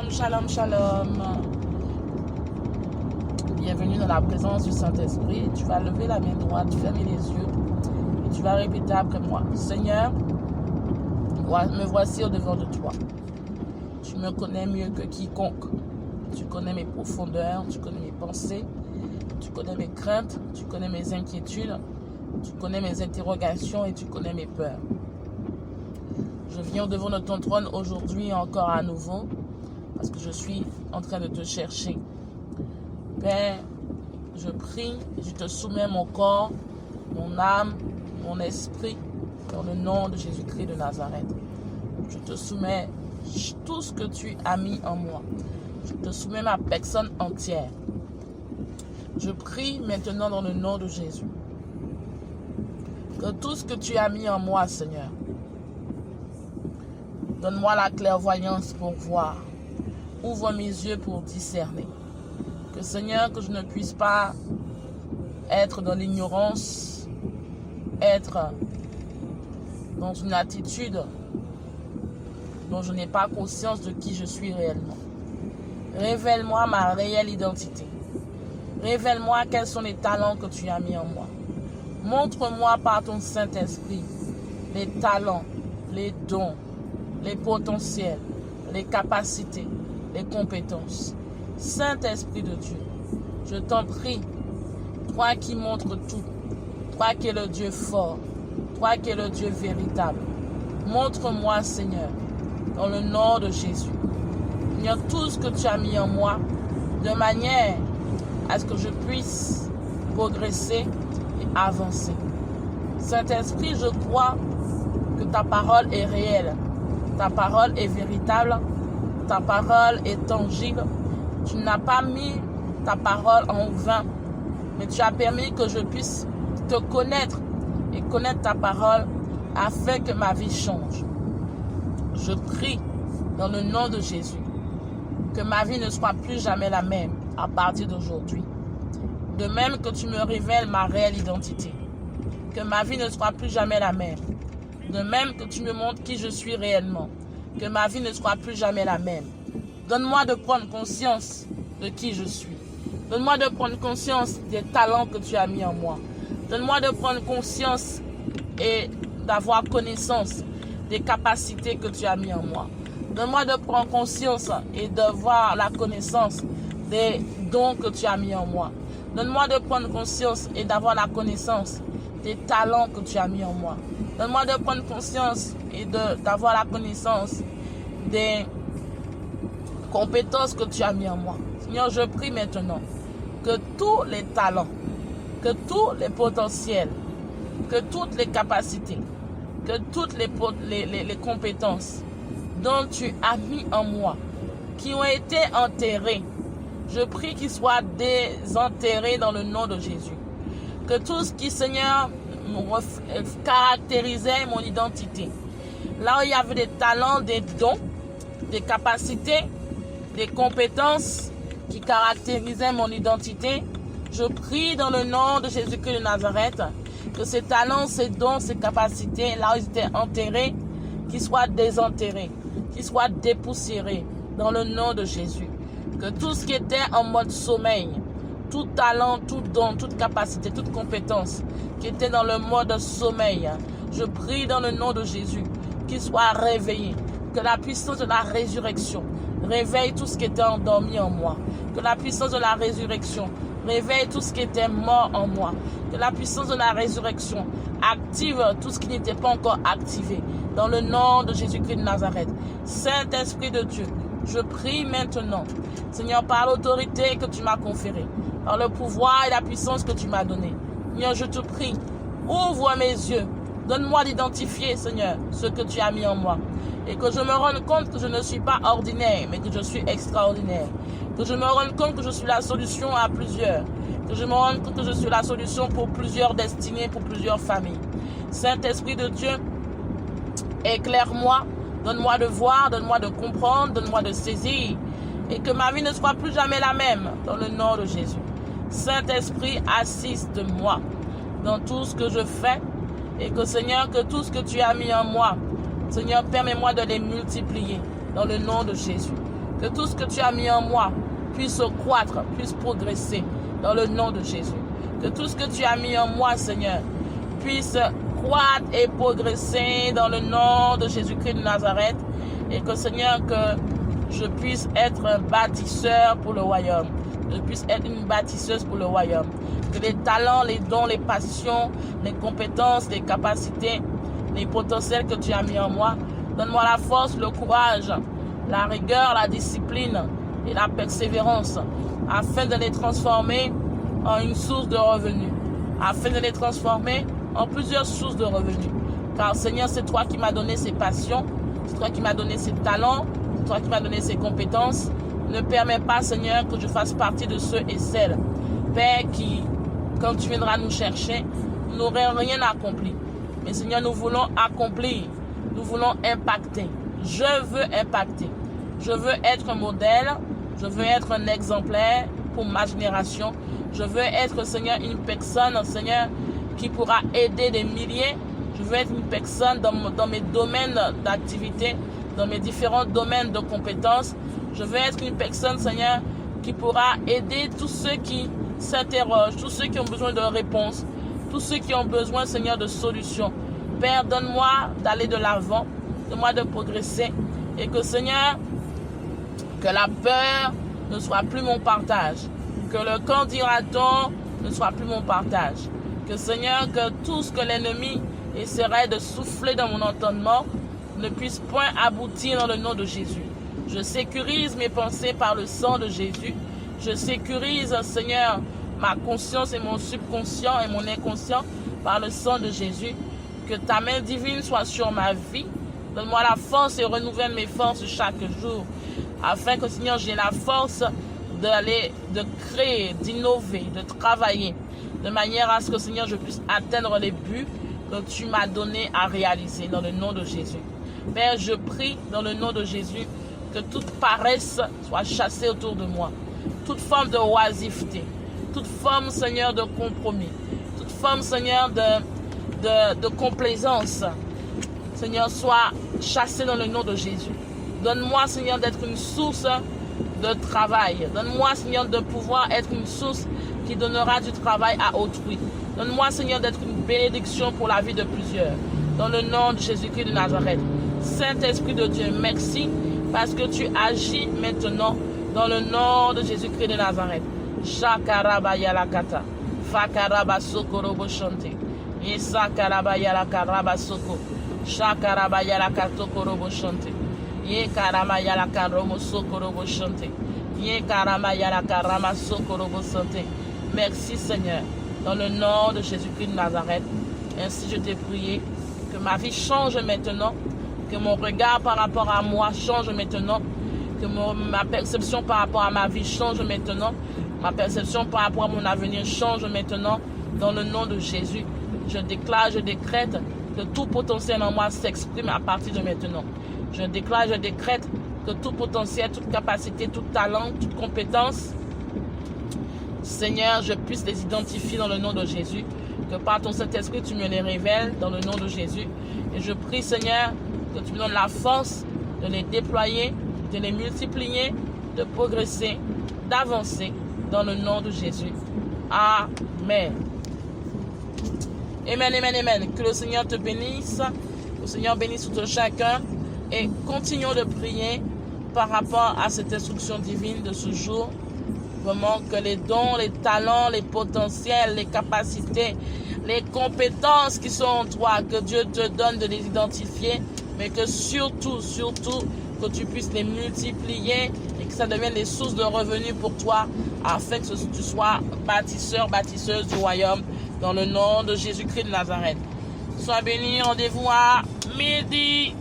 Shalom, shalom, shalom. Bienvenue dans la présence du Saint-Esprit. Tu vas lever la main droite, fermer les yeux et tu vas répéter après moi. Seigneur, me voici au-devant de toi. Tu me connais mieux que quiconque. Tu connais mes profondeurs, tu connais mes pensées, tu connais mes craintes, tu connais mes inquiétudes, tu connais mes interrogations et tu connais mes peurs. Je viens au-devant de ton trône aujourd'hui encore à nouveau parce que je suis en train de te chercher. Père, je prie, je te soumets mon corps, mon âme, mon esprit dans le nom de Jésus-Christ de Nazareth. Je te soumets tout ce que tu as mis en moi. Je te soumets ma personne entière. Je prie maintenant dans le nom de Jésus que tout ce que tu as mis en moi, Seigneur, donne-moi la clairvoyance pour voir. Ouvre mes yeux pour discerner. Que Seigneur, que je ne puisse pas être dans l'ignorance, être dans une attitude dont je n'ai pas conscience de qui je suis réellement. Révèle-moi ma réelle identité. Révèle-moi quels sont les talents que tu as mis en moi. Montre-moi par ton Saint-Esprit les talents, les dons, les potentiels, les capacités, les compétences. Saint-Esprit de Dieu, je t'en prie, toi qui montres tout, toi qui es le Dieu fort, toi qui es le Dieu véritable, montre-moi, Seigneur, dans le nom de Jésus, Seigneur, tout ce que tu as mis en moi, de manière à ce que je puisse progresser et avancer. Saint-Esprit, je crois que ta parole est réelle, ta parole est véritable, ta parole est tangible. Tu n'as pas mis ta parole en vain, mais tu as permis que je puisse te connaître et connaître ta parole afin que ma vie change. Je prie dans le nom de Jésus que ma vie ne soit plus jamais la même à partir d'aujourd'hui. De même que tu me révèles ma réelle identité, que ma vie ne soit plus jamais la même. De même que tu me montres qui je suis réellement, que ma vie ne soit plus jamais la même. Donne-moi de prendre conscience de qui je suis. Donne-moi de prendre conscience des talents que tu as mis en moi. Donne-moi de prendre conscience et d'avoir connaissance des capacités que tu as mis en moi. Donne-moi de prendre conscience et d'avoir la connaissance des dons que tu as mis en moi. Donne-moi de prendre conscience et d'avoir la connaissance des talents que tu as mis en moi. Donne-moi de prendre conscience et d'avoir la connaissance des compétences que tu as mis en moi. Seigneur, je prie maintenant que tous les talents, que tous les potentiels, que toutes les capacités, que toutes les compétences dont tu as mis en moi, qui ont été enterrées, je prie qu'ils soient désenterrés dans le nom de Jésus. Que tout ce qui, Seigneur, caractérisait mon identité, là où il y avait des talents, des dons, des capacités, des compétences qui caractérisaient mon identité, je prie dans le nom de Jésus-Christ de Nazareth que ces talents, ces dons, ces capacités, là où ils étaient enterrés, qu'ils soient désenterrés, qu'ils soient dépoussiérés dans le nom de Jésus. Que tout ce qui était en mode sommeil, tout talent, tout don, toute capacité, toute compétence qui était dans le mode sommeil, je prie dans le nom de Jésus qu'il soit réveillé, que la puissance de la résurrection réveille tout ce qui était endormi en moi, que la puissance de la résurrection réveille tout ce qui était mort en moi, que la puissance de la résurrection active tout ce qui n'était pas encore activé, dans le nom de Jésus-Christ de Nazareth. Saint-Esprit de Dieu, je prie maintenant, Seigneur, par l'autorité que tu m'as conférée, par le pouvoir et la puissance que tu m'as donnée. Seigneur, je te prie, ouvre mes yeux, donne-moi d'identifier, Seigneur, ce que tu as mis en moi. Et que je me rende compte que je ne suis pas ordinaire, mais que je suis extraordinaire. Que je me rende compte que je suis la solution à plusieurs. Que je me rende compte que je suis la solution pour plusieurs destinées, pour plusieurs familles. Saint-Esprit de Dieu, éclaire-moi, donne-moi de voir, donne-moi de comprendre, donne-moi de saisir. Et que ma vie ne soit plus jamais la même, dans le nom de Jésus. Saint-Esprit, assiste-moi dans tout ce que je fais. Et que, Seigneur, que tout ce que tu as mis en moi, Seigneur, permets-moi de les multiplier dans le nom de Jésus. Que tout ce que tu as mis en moi puisse croître, puisse progresser dans le nom de Jésus. Que tout ce que tu as mis en moi, Seigneur, puisse croître et progresser dans le nom de Jésus-Christ de Nazareth. Et que, Seigneur, que je puisse être un bâtisseur pour le royaume. Que je puisse être une bâtisseuse pour le royaume. Que les talents, les dons, les passions, les compétences, les capacités, les potentiels que tu as mis en moi, donne-moi la force, le courage, la rigueur, la discipline et la persévérance afin de les transformer en une source de revenus, afin de les transformer en plusieurs sources de revenus. Car Seigneur, c'est toi qui m'as donné ces passions, c'est toi qui m'as donné ces talents, c'est toi qui m'as donné ces compétences. Ne permets pas, Seigneur, que je fasse partie de ceux et celles, Père, qui, quand tu viendras nous chercher, n'auraient rien accompli. Mais Seigneur, nous voulons accomplir, nous voulons impacter. Je veux impacter. Je veux être un modèle, je veux être un exemplaire pour ma génération. Je veux être, Seigneur, une personne, Seigneur, qui pourra aider des milliers. Je veux être une personne dans mes domaines d'activité, dans mes différents domaines de compétences. Je veux être une personne, Seigneur, qui pourra aider tous ceux qui s'interrogent, tous ceux qui ont besoin de réponses, tous ceux qui ont besoin, Seigneur, de solutions. Père, donne-moi d'aller de l'avant, donne-moi de progresser. Et que, Seigneur, que la peur ne soit plus mon partage. Que le quand dira-t-on ne soit plus mon partage. Que, Seigneur, que tout ce que l'ennemi essaierait de souffler dans mon entendement ne puisse point aboutir dans le nom de Jésus. Je sécurise mes pensées par le sang de Jésus. Je sécurise, Seigneur, ma conscience et mon subconscient et mon inconscient par le sang de Jésus. Que ta main divine soit sur ma vie. Donne-moi la force et renouvelle mes forces chaque jour. Afin que, Seigneur, j'ai la force de créer, d'innover, de travailler. De manière à ce que, Seigneur, je puisse atteindre les buts que tu m'as donné à réaliser dans le nom de Jésus. Père, je prie dans le nom de Jésus que toute paresse soit chassée autour de moi. Toute forme de oisiveté, toute forme, Seigneur, de compromis, toute forme, Seigneur, de complaisance, Seigneur, soit chassée dans le nom de Jésus. Donne-moi, Seigneur, d'être une source de travail. Donne-moi, Seigneur, de pouvoir être une source qui donnera du travail à autrui. Donne-moi, Seigneur, d'être une bénédiction pour la vie de plusieurs. Dans le nom de Jésus-Christ de Nazareth. Saint-Esprit de Dieu, merci parce que tu agis maintenant dans le nom de Jésus-Christ de Nazareth. Shakaraba yalakata. Fakaraba sokorobo shante. Yesakaraba yalakaraba soko. Shakaraba yalakato korobo shante. Yekarama yalakaromo sokorobo shante. Yekarama yalakarama sokorobo shante. Merci Seigneur. Dans le nom de Jésus-Christ de Nazareth. Ainsi je t'ai prié. Que ma vie change maintenant. Que mon regard par rapport à moi change maintenant. Que ma perception par rapport à ma vie change maintenant. Ma perception par rapport à mon avenir change maintenant. Dans le nom de Jésus, je déclare, je décrète que tout potentiel en moi s'exprime à partir de maintenant. Je déclare, je décrète que tout potentiel, toute capacité, tout talent, toute compétence, Seigneur, je puisse les identifier dans le nom de Jésus. Que par ton Saint-Esprit, tu me les révèles dans le nom de Jésus. Et je prie, Seigneur, que tu me donnes la force de les déployer, de les multiplier, de progresser, d'avancer dans le nom de Jésus. Amen. Amen, amen, amen. Que le Seigneur te bénisse. Que le Seigneur bénisse tout chacun. Et continuons de prier par rapport à cette instruction divine de ce jour. Vraiment que les dons, les talents, les potentiels, les capacités, les compétences qui sont en toi, que Dieu te donne de les identifier, mais que surtout, que tu puisses les multiplier et que ça devienne des sources de revenus pour toi, afin que tu sois bâtisseur, bâtisseuse du royaume, dans le nom de Jésus-Christ de Nazareth. Sois béni, rendez-vous à midi.